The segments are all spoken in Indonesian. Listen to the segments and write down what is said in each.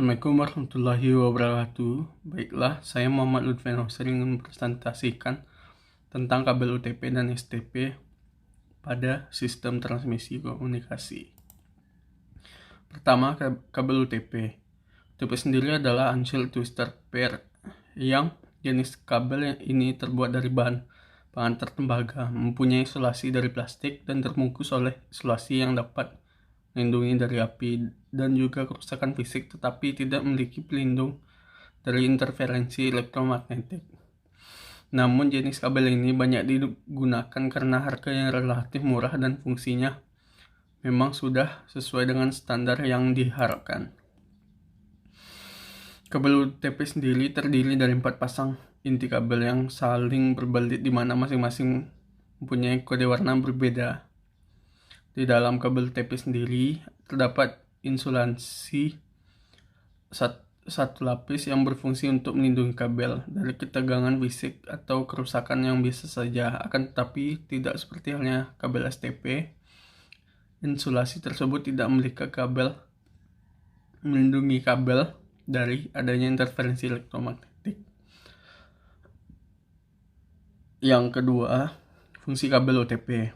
Assalamualaikum warahmatullahi wabarakatuh. Baiklah, saya Muhammad Lutfiano sering mempresentasikan tentang kabel UTP dan STP pada sistem transmisi komunikasi. Pertama, kabel UTP. UTP sendiri adalah Unsealed Twisted Pair yang jenis kabel ini terbuat dari bahan pengantar tembaga, mempunyai isolasi dari plastik dan terbungkus oleh isolasi yang dapat melindungi dari api dan juga kerusakan fisik, tetapi tidak memiliki pelindung dari interferensi elektromagnetik. Namun jenis kabel ini banyak digunakan karena harganya relatif murah dan fungsinya memang sudah sesuai dengan standar yang diharapkan. Kabel UTP sendiri terdiri dari 4 pasang inti kabel yang saling berbelit di mana masing-masing mempunyai kode warna berbeda. Di dalam kabel UTP sendiri terdapat insulasi satu lapis yang berfungsi untuk melindungi kabel dari ketegangan fisik atau kerusakan yang biasa saja. Akan tetapi tidak seperti halnya kabel STP, insulasi tersebut tidak melindungi kabel dari adanya interferensi elektromagnetik. Yang kedua, fungsi kabel UTP.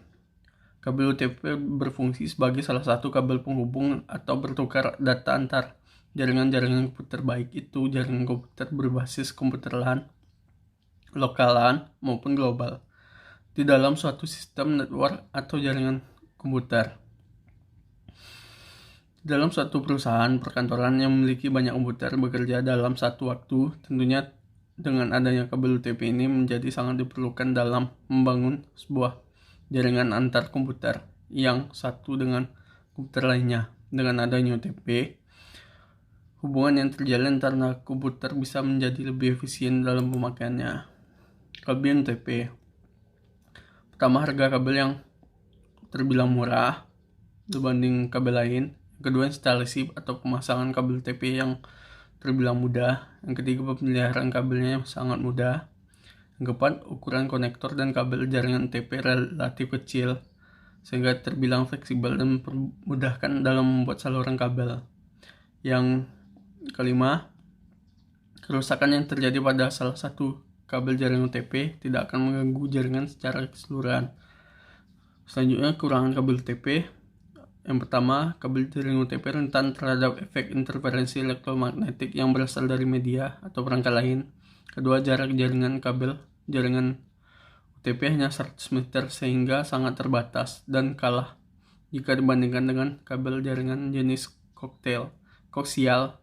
Kabel UTP berfungsi sebagai salah satu kabel penghubung atau bertukar data antar jaringan-jaringan komputer, baik itu jaringan komputer berbasis komputer LAN, lokal LAN, maupun global, di dalam suatu sistem network atau jaringan komputer. Dalam suatu perusahaan perkantoran yang memiliki banyak komputer bekerja dalam satu waktu, tentunya dengan adanya kabel UTP ini menjadi sangat diperlukan dalam membangun sebuah jaringan antar komputer yang satu dengan komputer lainnya. Dengan adanya UTP, hubungan yang terjalin antara komputer bisa menjadi lebih efisien dalam pemakaiannya. Kelebihan UTP. Pertama, harga kabel yang terbilang murah dibanding kabel lain. Kedua, instalasi atau pemasangan kabel UTP yang terbilang mudah. Yang ketiga, pemeliharaan kabelnya sangat mudah. Yang keempat, ukuran konektor dan kabel jaringan UTP relatif kecil sehingga terbilang fleksibel dan memudahkan dalam membuat saluran kabel. Yang kelima, kerusakan yang terjadi pada salah satu kabel jaringan UTP tidak akan mengganggu jaringan secara keseluruhan. Selanjutnya, kekurangan kabel UTP. Yang pertama, kabel jaringan UTP rentan terhadap efek interferensi elektromagnetik yang berasal dari media atau perangkat lain. Kedua, jarak jaringan kabel jaringan UTP hanya 100 meter sehingga sangat terbatas dan kalah jika dibandingkan dengan kabel jaringan jenis koaksial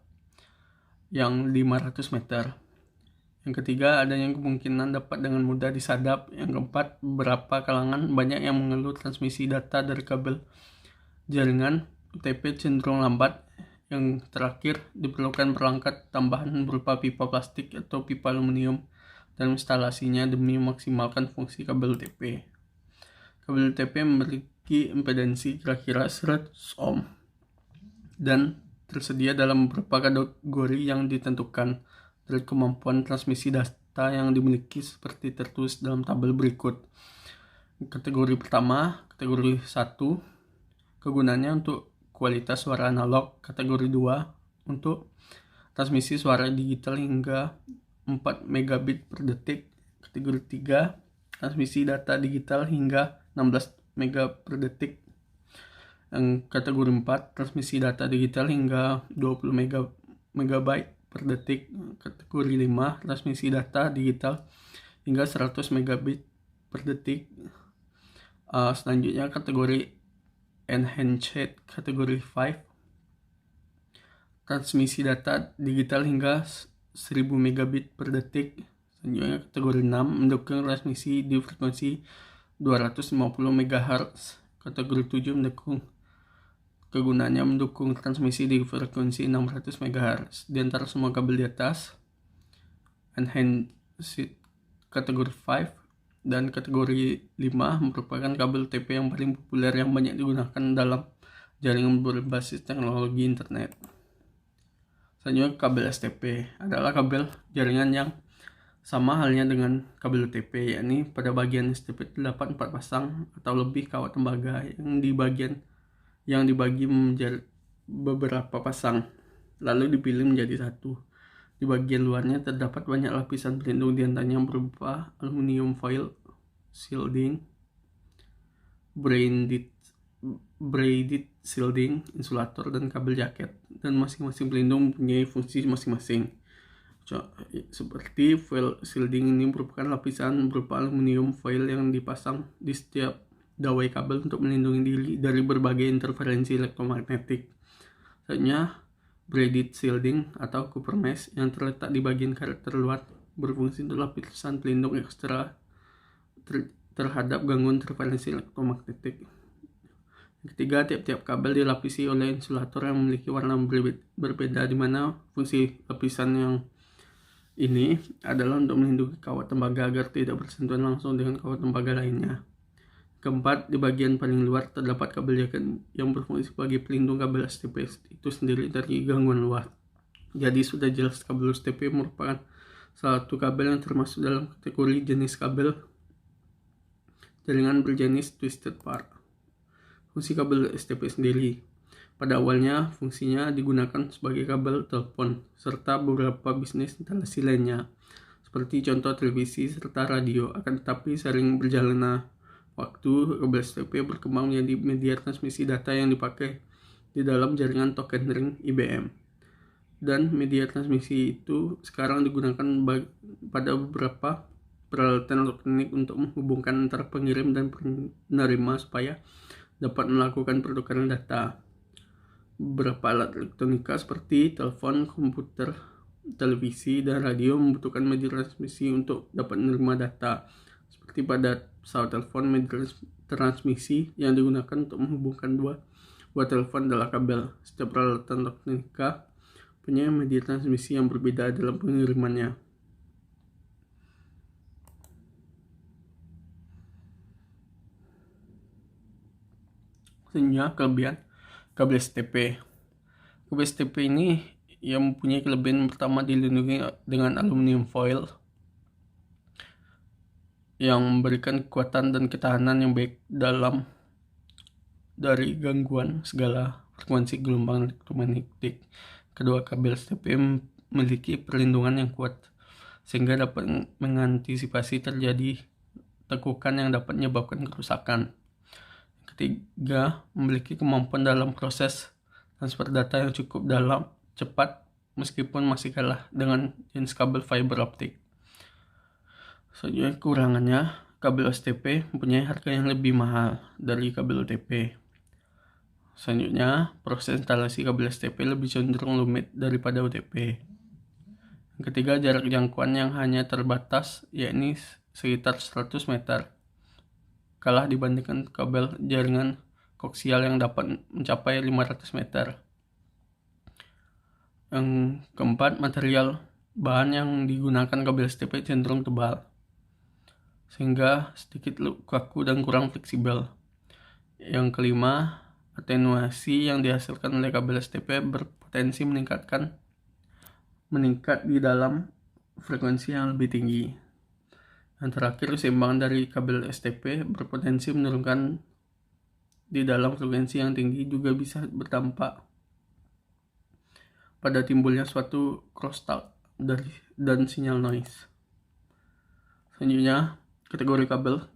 yang 500 meter. Yang ketiga, adanya kemungkinan dapat dengan mudah disadap. Yang keempat, beberapa kalangan banyak yang mengeluh transmisi data dari kabel jaringan UTP cenderung lambat. Yang terakhir, diperlukan perangkat tambahan berupa pipa plastik atau pipa aluminium dan instalasinya demi memaksimalkan fungsi kabel UTP. Kabel UTP memiliki impedansi kira-kira 100 ohm dan tersedia dalam beberapa kategori yang ditentukan dari kemampuan transmisi data yang dimiliki seperti tertulis dalam tabel berikut. Kategori pertama, kategori 1, kegunaannya untuk kualitas suara analog. Kategori 2, untuk transmisi suara digital hingga 4 megabit per detik. Kategori 3, transmisi data digital hingga 16 megabit per detik. Yang kategori 4, transmisi data digital hingga 20 megabyte per detik. Kategori 5, transmisi data digital hingga 100 megabit per detik. Selanjutnya kategori Enhanced, kategori 5, transmisi data digital hingga 1000 megabit per detik. Selanjutnya kategori 6, mendukung transmisi di frekuensi 250 MHz. Kategori 7, kegunaannya mendukung transmisi di frekuensi 600 MHz. Di antara semua kabel di atas, Enhanced kategori 5 dan kategori 5 merupakan kabel UTP yang paling populer yang banyak digunakan dalam jaringan berbasis teknologi internet. Selanjutnya, kabel STP adalah kabel jaringan yang sama halnya dengan kabel UTP, yakni pada bagian STP terdapat 4 pasang atau lebih kawat tembaga yang dibagi menjadi beberapa pasang. lalu dipilih menjadi satu. Di bagian luarnya terdapat banyak lapisan pelindung, diantaranya berupa aluminium foil, shielding, braided shielding, insulator, dan kabel jaket. Dan masing-masing pelindung mempunyai fungsi masing-masing. Seperti foil shielding ini merupakan lapisan berupa aluminium foil yang dipasang di setiap dawai kabel untuk melindungi diri dari berbagai interferensi elektromagnetik. Selanjutnya, braided shielding atau copper mesh yang terletak di bagian karet terluar berfungsi untuk lapisan pelindung ekstra terhadap gangguan interferensi elektromagnetik. Ketiga, tiap-tiap kabel dilapisi oleh insulator yang memiliki warna berbeda, di mana fungsi lapisan yang ini adalah untuk melindungi kawat tembaga agar tidak bersentuhan langsung dengan kawat tembaga lainnya. Keempat, di bagian paling luar terdapat kabel jaket yang berfungsi sebagai pelindung kabel STP itu sendiri dari gangguan luar. Jadi sudah jelas kabel STP merupakan salah satu kabel yang termasuk dalam kategori jenis kabel jaringan berjenis twisted pair. Fungsi kabel STP sendiri pada awalnya fungsinya digunakan sebagai kabel telepon serta beberapa bisnis instalasi lainnya seperti contoh televisi serta radio. Akan tetapi sering berjalannya waktu, kabel STP berkembang menjadi media transmisi data yang dipakai di dalam jaringan token ring IBM. Dan media transmisi itu sekarang digunakan pada beberapa peralatan elektronik untuk menghubungkan antara pengirim dan penerima supaya dapat melakukan pertukaran data. Beberapa alat elektronika seperti telepon, komputer, televisi, dan radio membutuhkan media transmisi untuk dapat menerima data. Seperti pada pesawat telepon, media transmisi yang digunakan untuk menghubungkan dua telepon adalah kabel. Setiap peralatan elektronika punya media transmisi yang berbeda dalam pengirimannya. Selanjutnya, kelebihan kabel STP. Kabel STP ini yang mempunyai kelebihan pertama, dilindungi dengan aluminium foil yang memberikan kekuatan dan ketahanan yang baik dari gangguan segala frekuensi gelombang elektromagnetik. Kedua, kabel STP memiliki perlindungan yang kuat sehingga dapat mengantisipasi terjadi tekukan yang dapat menyebabkan kerusakan. Ketiga, memiliki kemampuan dalam proses transfer data yang cukup cepat meskipun masih kalah dengan jenis kabel fiber optik. Selanjutnya, kekurangannya, kabel STP mempunyai harga yang lebih mahal dari kabel UTP. Selanjutnya, proses instalasi kabel STP lebih cenderung rumit daripada UTP. Yang ketiga, jarak jangkauan yang hanya terbatas, yakni sekitar 100 meter. Kalah dibandingkan kabel jaringan koaksial yang dapat mencapai 500 meter. Yang keempat, material bahan yang digunakan kabel STP cenderung tebal, sehingga sedikit kaku dan kurang fleksibel. Yang kelima, atenuasi yang dihasilkan oleh kabel STP berpotensi meningkat di dalam frekuensi yang lebih tinggi. Yang terakhir, keseimbangan dari kabel STP berpotensi menurunkan di dalam frekuensi yang tinggi juga bisa berdampak pada timbulnya suatu crosstalk dan sinyal noise. Selanjutnya, kategori kabel.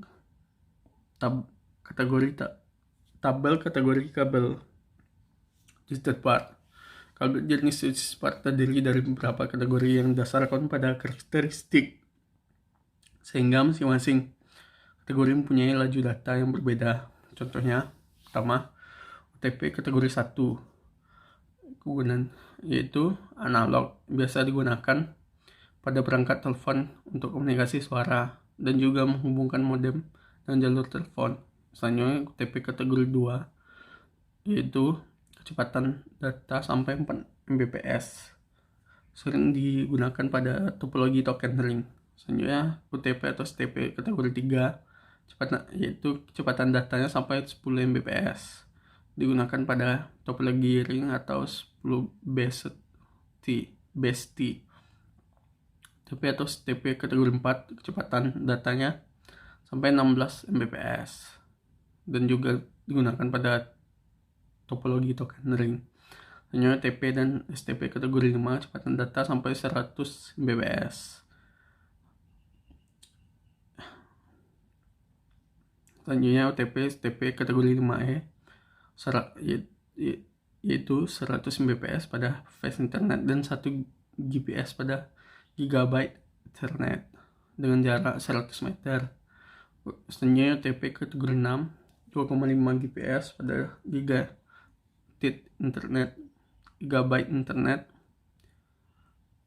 Kategori kabel twisted pair. Kabel jenis twisted pair terdiri dari beberapa kategori yang didasarkan pada karakteristik, sehingga masing-masing kategori mempunyai laju data yang berbeda. Contohnya, pertama, UTP kategori 1. Kegunaan yaitu analog, biasa digunakan pada perangkat telepon untuk komunikasi suara dan juga menghubungkan modem dan jalur telepon. Selanjutnya, UTP kategori 2 yaitu kecepatan data sampai 4 Mbps, sering digunakan pada topologi token ring. Selanjutnya, UTP atau STP kategori 3 yaitu kecepatan datanya sampai 10 Mbps, digunakan pada topologi ring atau 10 BST. UTP atau STP kategori 4 kecepatan datanya sampai 16 Mbps dan juga digunakan pada topologi token ring. Selanjutnya TP dan STP kategori 5 kecepatan data sampai 100 Mbps. Selanjutnya OTP STP kategori 5E yaitu 100 Mbps pada fast internet dan 1 Gbps pada gigabyte internet dengan jarak 100 meter. Selanjutnya OTP kategori 6 2,5 Gbps pada gigabyte internet,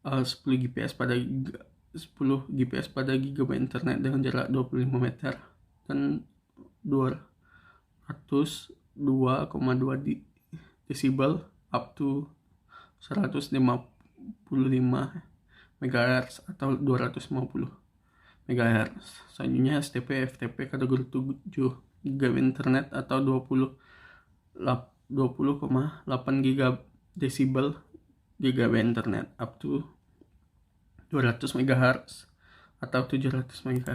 10 Gbps pada gigabyte internet dengan jarak 25 meter dan 202,2 desibel up to 155 MHz atau 250 MHz. Selanjutnya STP FTP kategori 7 GB internet atau 20,8 desibel GB internet up to 200 MHz atau 700 MHz.